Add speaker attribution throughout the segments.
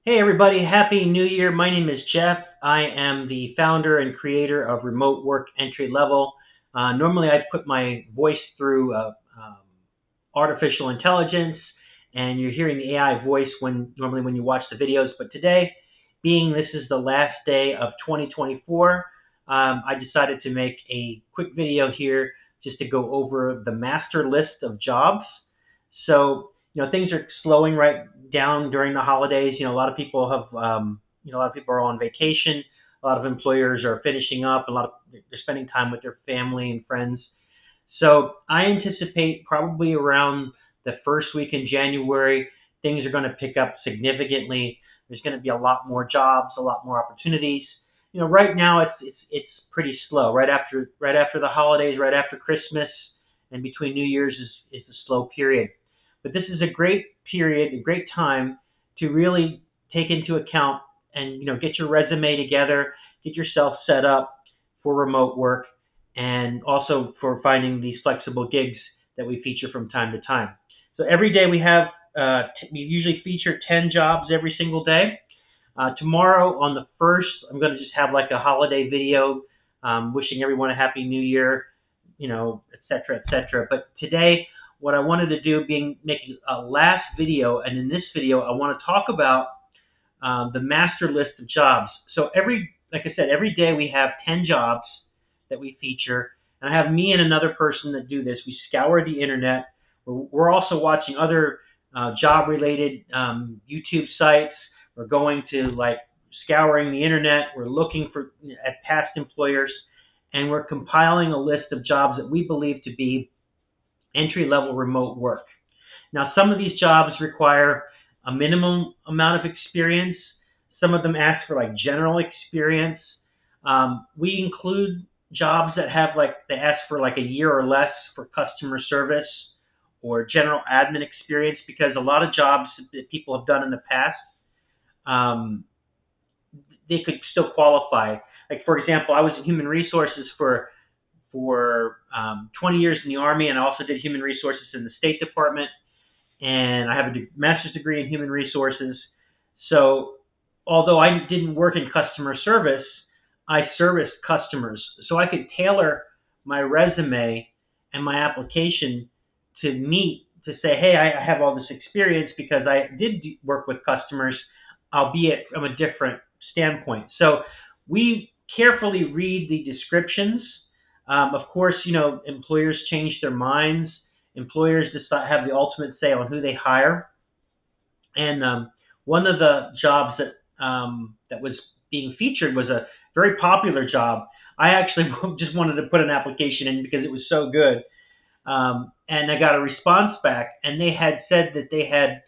Speaker 1: Hey everybody, Happy New Year. My name is Jeff. I am the founder and creator of Remote Work Entry Level. Normally I put my voice through artificial intelligence, and you're hearing the AI voice normally when you watch the videos. But today, being this is the last day of 2024, I decided to make a quick video here just to go over the master list of jobs. So, things are slowing right down during the holidays. A lot of people a lot of people are on vacation. A lot of employers are finishing up. They're spending time with their family and friends. So I anticipate probably around the first week in January, things are going to pick up significantly. There's going to be a lot more jobs, a lot more opportunities. Right now it's pretty slow. Right after the holidays, right after Christmas, and between New Year's is a slow period. But this is a great period, a great time to really take into account and get your resume together, get yourself set up for remote work, and also for finding these flexible gigs that we feature from time to time. So every day we usually feature 10 jobs every single day. Tomorrow on the 1st, I'm going to just have like a holiday video, wishing everyone a happy new year, et cetera, et cetera. But today, what I wanted to do being making a last video, and in this video, I want to talk about the master list of jobs. So like I said, every day we have 10 jobs that we feature, and I have me and another person that do this. We scour the internet. We're also watching other job-related YouTube sites. We're going to scouring the internet. We're looking at past employers, and we're compiling a list of jobs that we believe to be entry-level remote work. Now, some of these jobs require a minimum amount of experience. Some of them ask for general experience. We include jobs that have they ask for a year or less for customer service or general admin experience, because a lot of jobs that people have done in the past, they could still qualify. Like, for example, I was in human resources for 20 years in the Army, and I also did human resources in the State Department, and I have a master's degree in human resources. So although I didn't work in customer service, I serviced customers. So I could tailor my resume and my application to say, hey, I have all this experience because I did work with customers, albeit from a different standpoint. So we carefully read the descriptions. Of course, employers change their minds. Employers have the ultimate say on who they hire. And one of the jobs that was being featured was a very popular job. I actually just wanted to put an application in because it was so good. And I got a response back, and they had said that they had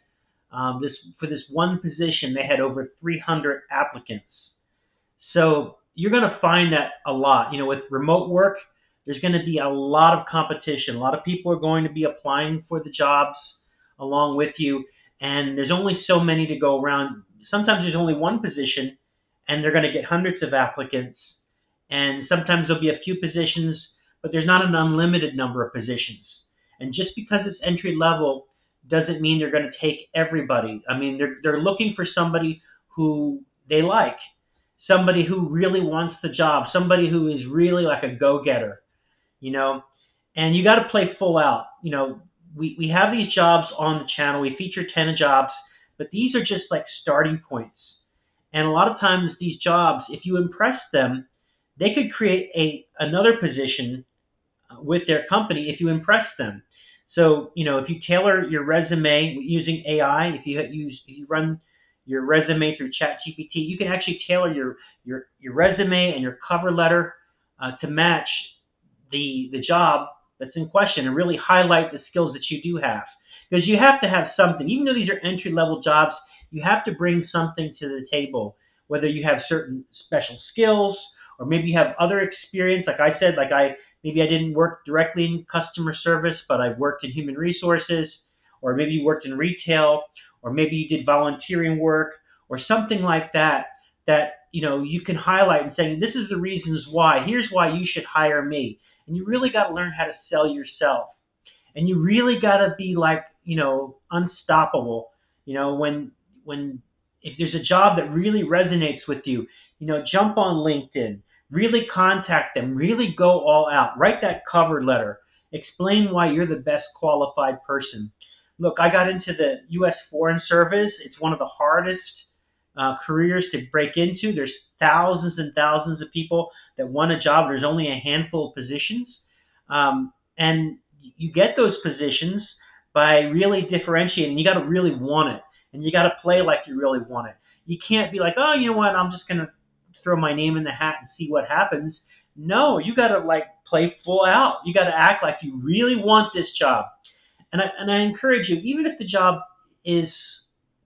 Speaker 1: for this one position, they had over 300 applicants. So you're going to find that a lot. With remote work, there's going to be a lot of competition. A lot of people are going to be applying for the jobs along with you, and there's only so many to go around. Sometimes there's only one position, and they're going to get hundreds of applicants. And sometimes there'll be a few positions, but there's not an unlimited number of positions. And just because it's entry level doesn't mean they're going to take everybody. I mean, they're looking for somebody who they like, somebody who really wants the job, somebody who is really like a go-getter, and you got to play full out. We have these jobs on the channel. We feature 10 jobs, but these are just like starting points. And a lot of times these jobs, if you impress them, they could create another position with their company if you impress them. So, if you tailor your resume using AI, if you run your resume through ChatGPT, you can actually tailor your resume and your cover letter to match the job that's in question and really highlight the skills that you do have. Because you have to have something. Even though these are entry-level jobs, you have to bring something to the table, whether you have certain special skills or maybe you have other experience. Like I said, maybe I didn't work directly in customer service, but I've worked in human resources, or maybe you worked in retail, or maybe you did volunteering work or something like that you can highlight and say, this is the reasons why. Here's why you should hire me. And you really got to learn how to sell yourself. And you really got to be unstoppable. When if there's a job that really resonates with you, jump on LinkedIn, really contact them, really go all out, write that cover letter, explain why you're the best qualified person. Look, I got into the U.S. Foreign Service. It's one of the hardest careers to break into. There's thousands and thousands of people that want a job. There's only a handful of positions. And you get those positions by really differentiating. You got to really want it, and you got to play like you really want it. You can't be like, oh, you know what? I'm just gonna throw my name in the hat and see what happens. No, you got to like play full out. You got to act like you really want this job. And I encourage you, even if the job is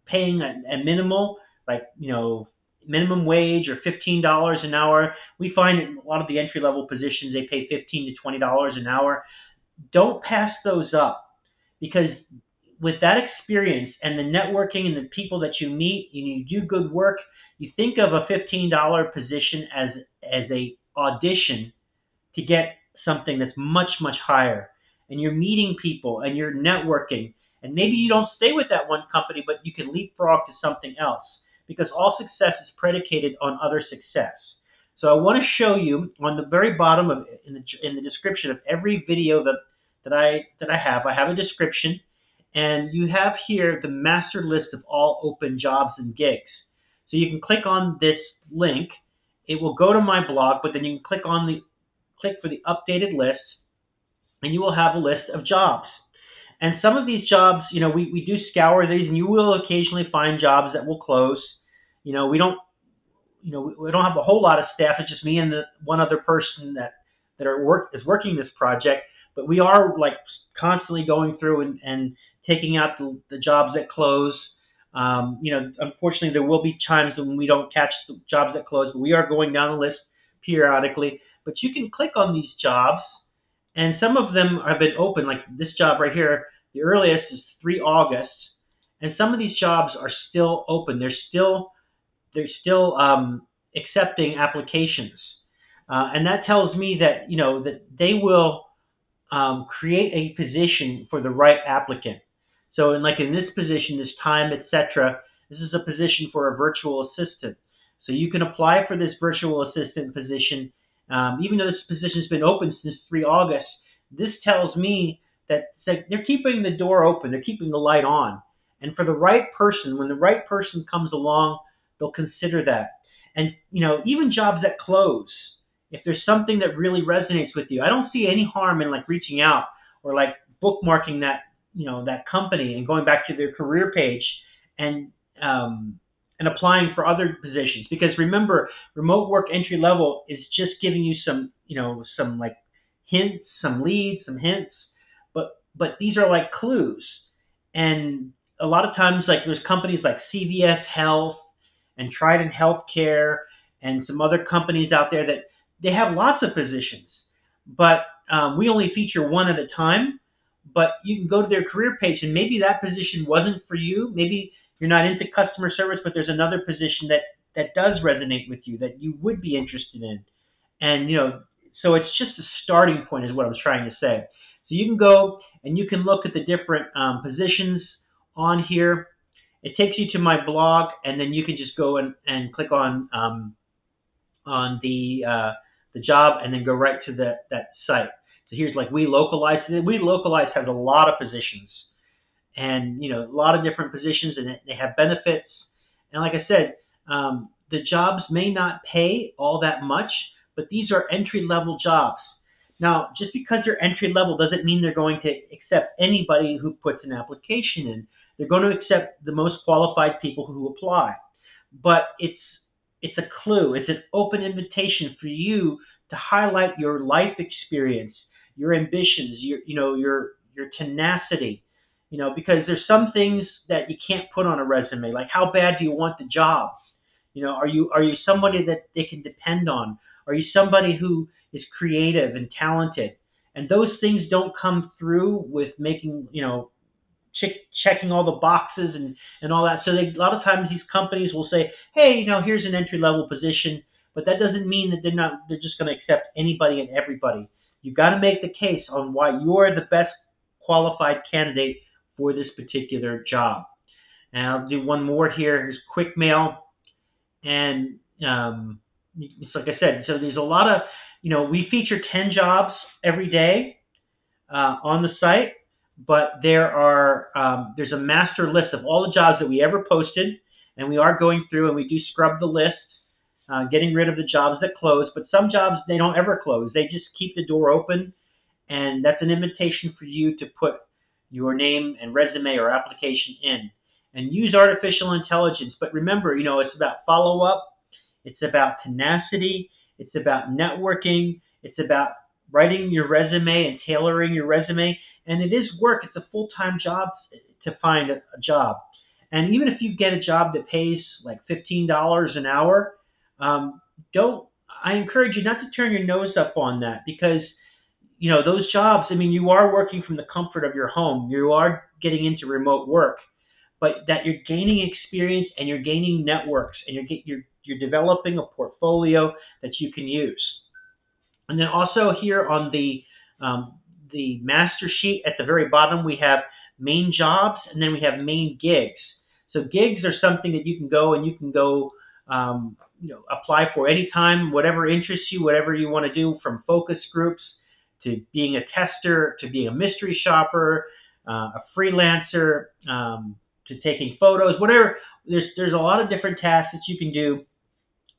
Speaker 1: paying a minimal, like minimum wage or $15 an hour. We find in a lot of the entry level positions they pay $15 to $20 an hour. Don't pass those up, because with that experience and the networking and the people that you meet and you do good work, you think of a $15 position as a audition to get something that's much, much higher. And you're meeting people and you're networking. And maybe you don't stay with that one company, but you can leapfrog to something else, because all success is predicated on other success. So I want to show you on the very bottom of in the description of every video that I have a description, and you have here the master list of all open jobs and gigs. So you can click on this link. It will go to my blog, but then you can click for the updated list, and you will have a list of jobs. And some of these jobs, we do scour these, and you will occasionally find jobs that will close. We don't have a whole lot of staff. It's just me and the one other person that is working this project. But we are like constantly going through and taking out the jobs that close. Unfortunately, there will be times when we don't catch the jobs that close, but we are going down the list periodically. But you can click on these jobs, and some of them have been open, like this job right here. The earliest is 3 August, and some of these jobs are still open. They're still accepting applications, and that tells me that that they will create a position for the right applicant. So, in this position, this time, etc., this is a position for a virtual assistant. So you can apply for this virtual assistant position. Even though this position's been open since 3 August, this tells me that they're keeping the door open, they're keeping the light on. And for the right person, when the right person comes along, they'll consider that. And, even jobs that close, if there's something that really resonates with you, I don't see any harm in reaching out or bookmarking that company and going back to their career page and applying for other positions. Because remember, remote work entry level is just giving you some hints, some leads, some hints, but these are like clues. And a lot of times, there's companies like CVS Health and Trident Healthcare and some other companies out there that they have lots of positions, but we only feature one at a time. But you can go to their career page, and maybe that position wasn't for you. Maybe you're not into customer service, but there's another position that does resonate with you that you would be interested in. And, so it's just a starting point is what I was trying to say. So you can go and you can look at the different positions on here. It takes you to my blog, and then you can just go and click on the job and then go right to that site. So here's We Localize. We Localize has a lot of positions, and a lot of different positions, and they have benefits. And like I said, the jobs may not pay all that much, but these are entry-level jobs. Now, just because they're entry-level doesn't mean they're going to accept anybody who puts an application in. They're going to accept the most qualified people who apply. But it's a clue. It's an open invitation for you to highlight your life experience, your ambitions, your tenacity. Because there's some things that you can't put on a resume. Like, how bad do you want the job? Are you somebody that they can depend on? Are you somebody who is creative and talented? And those things don't come through with making, checking all the boxes and all that. So a lot of times these companies will say, hey, here's an entry-level position, but that doesn't mean that they're just going to accept anybody and everybody. You've got to make the case on why you're the best qualified candidate for this particular job. And I'll do one more here. Here's quick mail. And it's like I said, so there's a lot of, we feature 10 jobs every day on the site, but there's a master list of all the jobs that we ever posted, and we are going through and we do scrub the list, getting rid of the jobs that close. But some jobs, they don't ever close. They just keep the door open, and that's an invitation for you to put your name and resume or application in. And use artificial intelligence. But remember, it's about follow-up. It's about tenacity. It's about networking. It's about writing your resume and tailoring your resume. And it is work. It's a full-time job to find a job. And even if you get a job that pays like $15 an hour, I encourage you not to turn your nose up on that, because those jobs, you are working from the comfort of your home. You are getting into remote work, but that you're gaining experience and you're gaining networks, and you're developing a portfolio that you can use. And then also here on the master sheet at the very bottom, we have main jobs, and then we have main gigs. So gigs are something that you can go apply for anytime, whatever interests you, whatever you want to do, from focus groups to being a tester to being a mystery shopper, a freelancer, to taking photos, whatever. There's a lot of different tasks that you can do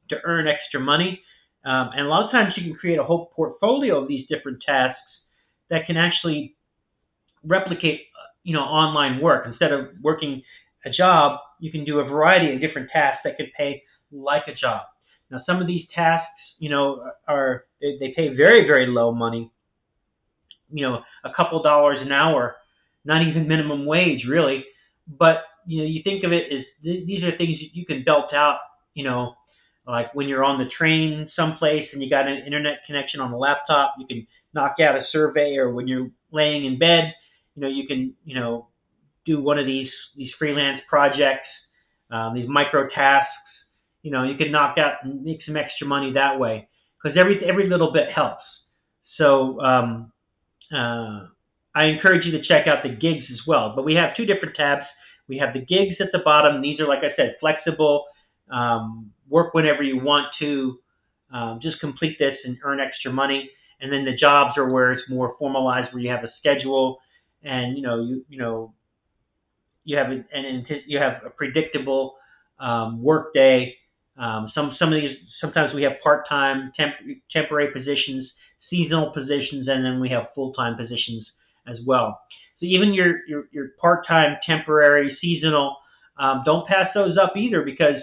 Speaker 1: to earn extra money. And a lot of times you can create a whole portfolio of these different tasks that can actually replicate, online work. Instead of working a job, you can do a variety of different tasks that could pay like a job. Now, some of these tasks, they pay very, very low money. A couple dollars an hour, not even minimum wage, really. But you think of it as these are things that you can belt out. Like when you're on the train someplace and you got an internet connection on the laptop, you can knock out a survey. Or when you're laying in bed, you can do one of these freelance projects, these micro tasks. You can knock out and make some extra money that way, because every little bit helps. So I encourage you to check out the gigs as well. But we have two different tabs. We have the gigs at the bottom. These are, like I said, flexible. Work whenever you want to. Just complete this and earn extra money. And then the jobs are where it's more formalized, where you have a schedule, and you have a predictable work day. Some of these, sometimes we have part-time, temporary positions, seasonal positions, and then we have full-time positions as well. So even your part-time, temporary, seasonal, don't pass those up either, because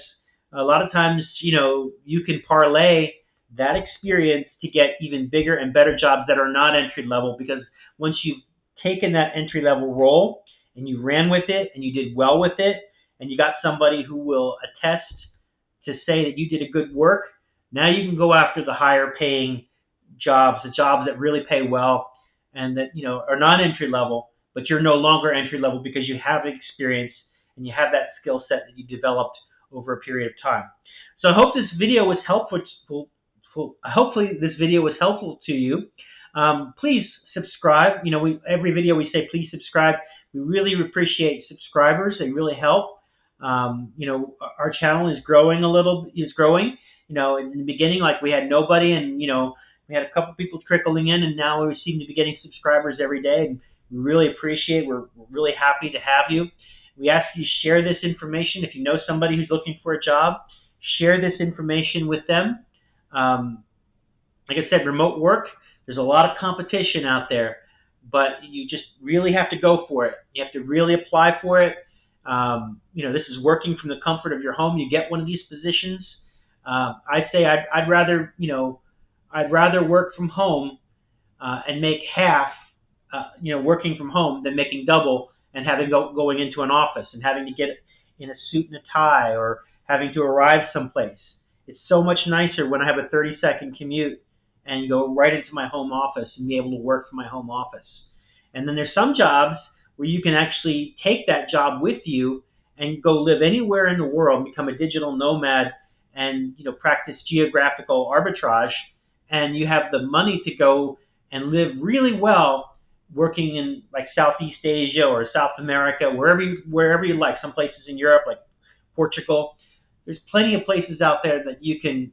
Speaker 1: a lot of times, you can parlay that experience to get even bigger and better jobs that are not entry level, because once you've taken that entry level role and you ran with it and you did well with it, and you got somebody who will attest to say that you did a good work, now you can go after the higher paying jobs, the jobs that really pay well and that are not entry level, but you're no longer entry level because you have experience and you have that skill set that you developed over a period of time. So I hope this video was helpful. Hopefully this video was helpful to you. Please subscribe. Every video we say please subscribe. We really appreciate subscribers. They really help. Our channel is growing. In the beginning, like, we had nobody, and we had a couple people trickling in, and now we seem to be getting subscribers every day, and we really appreciate. We're really happy to have you. We ask you to share this information. If you know somebody who's looking for a job, share this information with them. Like I said, remote work, there's a lot of competition out there, but you just really have to go for it. You have to really apply for it. This is working from the comfort of your home. You get one of these positions. I'd say I'd rather work from home and make half, working from home, than making double and going into an office and having to get in a suit and a tie, or having to arrive someplace. It's so much nicer when I have a 30-second commute and go right into my home office and be able to work from my home office. And then there's some jobs where you can actually take that job with you and go live anywhere in the world, become a digital nomad, and practice geographical arbitrage, and you have the money to go and live really well working in like Southeast Asia or South America, wherever you like. Some places in Europe, like Portugal. There's plenty of places out there that you can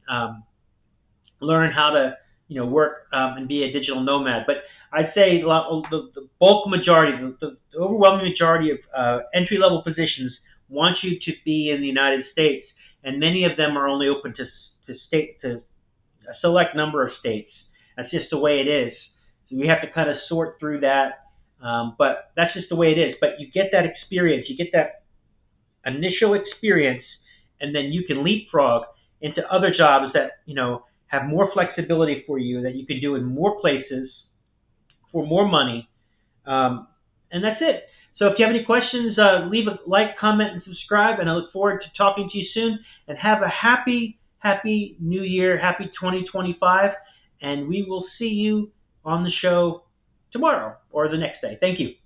Speaker 1: learn how to work and be a digital nomad. But I'd say the bulk majority, the overwhelming majority of entry level positions want you to be in the United States, and many of them are only open to a select number of states. That's just the way it is. So we have to kind of sort through that, but that's just the way it is. But you get that experience, you get that initial experience, and then you can leapfrog into other jobs that have more flexibility for you, that you can do in more places for more money, and that's it. So if you have any questions, leave a like, comment, and subscribe, and I look forward to talking to you soon. And have a happy New Year, happy 2025, and we will see you on the show tomorrow or the next day. Thank you.